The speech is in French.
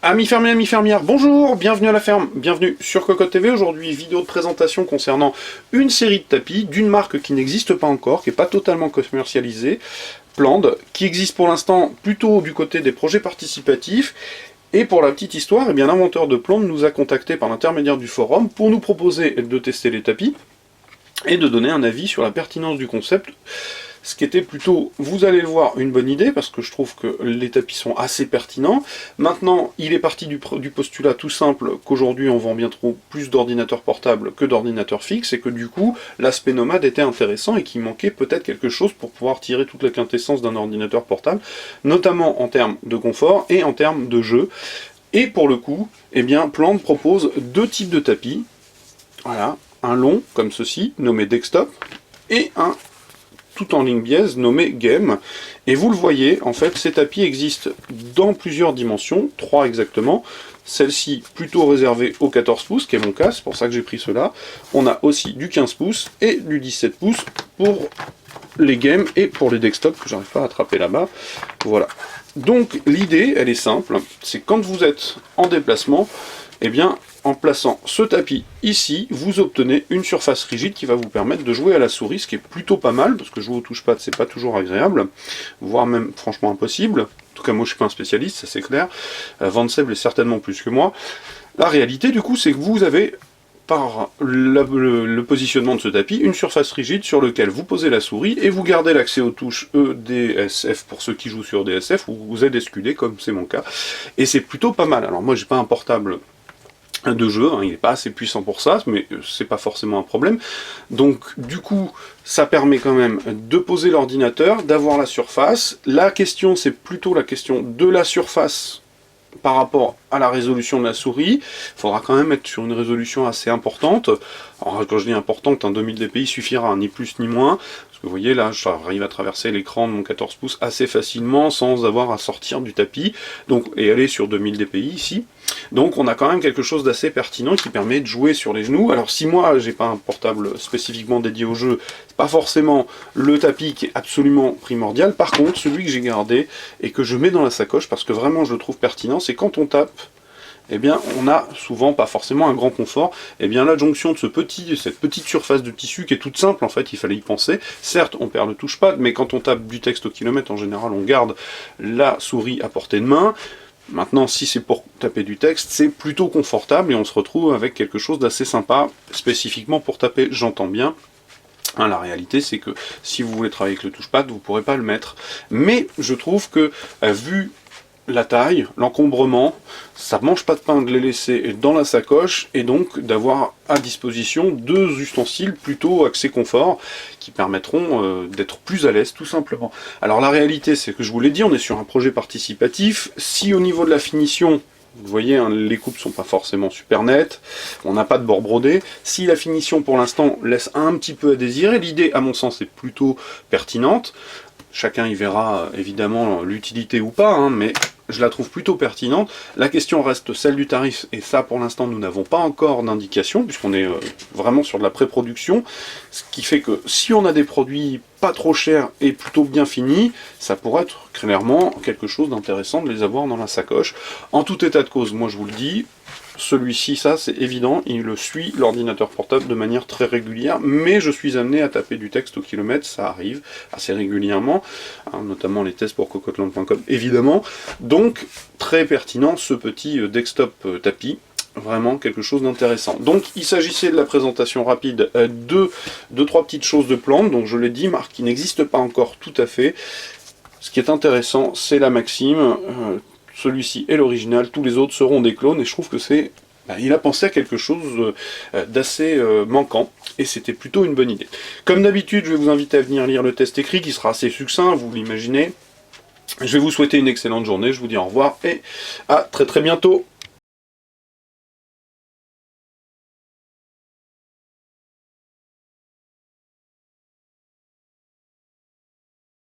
Amis fermiers, amis fermières, bonjour, bienvenue à la ferme, bienvenue sur Cocotte TV. Aujourd'hui, vidéo de présentation concernant une série de tapis d'une marque qui n'existe pas encore, qui n'est pas totalement commercialisée, Plande, qui existe pour l'instant plutôt du côté des projets participatifs. Et pour la petite histoire, eh bien, l'inventeur de Plande nous a contacté par l'intermédiaire du forum pour nous proposer de tester les tapis et de donner un avis sur la pertinence du concept. Ce qui était plutôt, vous allez le voir, une bonne idée, parce que je trouve que les tapis sont assez pertinents. Maintenant, il est parti du postulat tout simple qu'aujourd'hui on vend bien trop plus d'ordinateurs portables que d'ordinateurs fixes, et que du coup, l'aspect nomade était intéressant et qu'il manquait peut-être quelque chose pour pouvoir tirer toute la quintessence d'un ordinateur portable, notamment en termes de confort et en termes de jeu. Et pour le coup, eh bien, Plande propose deux types de tapis. Voilà, un long, comme ceci, nommé Desktop, et un tout en ligne biaise nommé Game. Et vous le voyez, en fait, ces tapis existent dans plusieurs dimensions, 3 exactement. Celle-ci plutôt réservée au 14 pouces, qui est mon cas, c'est pour ça que j'ai pris cela. On a aussi du 15 pouces et du 17 pouces pour les games et pour les desktops, que j'arrive pas à attraper là-bas. Voilà. Donc l'idée, elle est simple, c'est quand vous êtes en déplacement, eh bien, en plaçant ce tapis ici, vous obtenez une surface rigide qui va vous permettre de jouer à la souris, ce qui est plutôt pas mal, parce que jouer au touchpad, c'est pas toujours agréable, voire même franchement impossible. En tout cas, moi, je suis pas un spécialiste, ça c'est clair. Van Seb est certainement plus que moi. La réalité, du coup, c'est que vous avez, par le positionnement de ce tapis, une surface rigide sur laquelle vous posez la souris et vous gardez l'accès aux touches E, D, S, F pour ceux qui jouent sur DSF ou ZSQD, comme c'est mon cas. Et c'est plutôt pas mal. Alors moi, j'ai pas un portable de jeu, hein, il n'est pas assez puissant pour ça, mais c'est pas forcément un problème. Donc du coup, ça permet quand même de poser l'ordinateur, d'avoir la surface. La question, c'est plutôt la question de la surface par rapport à la résolution de la souris. Il faudra quand même être sur une résolution assez importante. Alors quand je dis importante, un 2000 dpi suffira, ni plus ni moins. Parce que vous voyez là, j'arrive à traverser l'écran de mon 14 pouces assez facilement sans avoir à sortir du tapis. Donc, et aller sur 2000 dpi ici. Donc on a quand même quelque chose d'assez pertinent qui permet de jouer sur les genoux. Alors si moi j'ai pas un portable spécifiquement dédié au jeu, c'est pas forcément le tapis qui est absolument primordial. Par contre, celui que j'ai gardé et que je mets dans la sacoche parce que vraiment je le trouve pertinent, c'est quand on tape, eh bien on a souvent pas forcément un grand confort. Eh bien l'adjonction de cette petite surface de tissu qui est toute simple, en fait il fallait y penser. Certes on perd le touchpad, mais quand on tape du texte au kilomètre en général on garde la souris à portée de main. Maintenant, si c'est pour taper du texte, c'est plutôt confortable et on se retrouve avec quelque chose d'assez sympa, spécifiquement pour taper, j'entends bien. Hein, la réalité, c'est que si vous voulez travailler avec le touchpad, vous ne pourrez pas le mettre. Mais je trouve que, vu la taille, l'encombrement, ça mange pas de pain de les laisser dans la sacoche et donc d'avoir à disposition deux ustensiles plutôt axés confort qui permettront d'être plus à l'aise tout simplement. Alors la réalité c'est que je vous l'ai dit, on est sur un projet participatif. Si au niveau de la finition, vous voyez, hein, les coupes sont pas forcément super nettes, on n'a pas de bord brodé. Si la finition pour l'instant laisse un petit peu à désirer, l'idée à mon sens est plutôt pertinente. Chacun y verra évidemment l'utilité ou pas, hein, mais je la trouve plutôt pertinente. La question reste celle du tarif, et ça pour l'instant nous n'avons pas encore d'indication, puisqu'on est vraiment sur de la pré-production, ce qui fait que si on a des produits pas trop chers et plutôt bien finis, ça pourrait être clairement quelque chose d'intéressant de les avoir dans la sacoche. En tout état de cause, moi je vous le dis, celui-ci, ça c'est évident, il suit l'ordinateur portable de manière très régulière, mais je suis amené à taper du texte au kilomètre, ça arrive assez régulièrement, hein, notamment les tests pour cocotland.com évidemment. Donc très pertinent ce petit desktop tapis, vraiment quelque chose d'intéressant. Donc il s'agissait de la présentation rapide de 2-3 petites choses de Plande, donc je l'ai dit, marque qui n'existe pas encore tout à fait. Ce qui est intéressant, c'est la Maxime. Celui-ci est l'original, tous les autres seront des clones, et je trouve que c'est... il a pensé à quelque chose d'assez manquant, et c'était plutôt une bonne idée. Comme d'habitude, je vais vous inviter à venir lire le test écrit, qui sera assez succinct, vous l'imaginez. Je vais vous souhaiter une excellente journée, je vous dis au revoir, et à très très bientôt.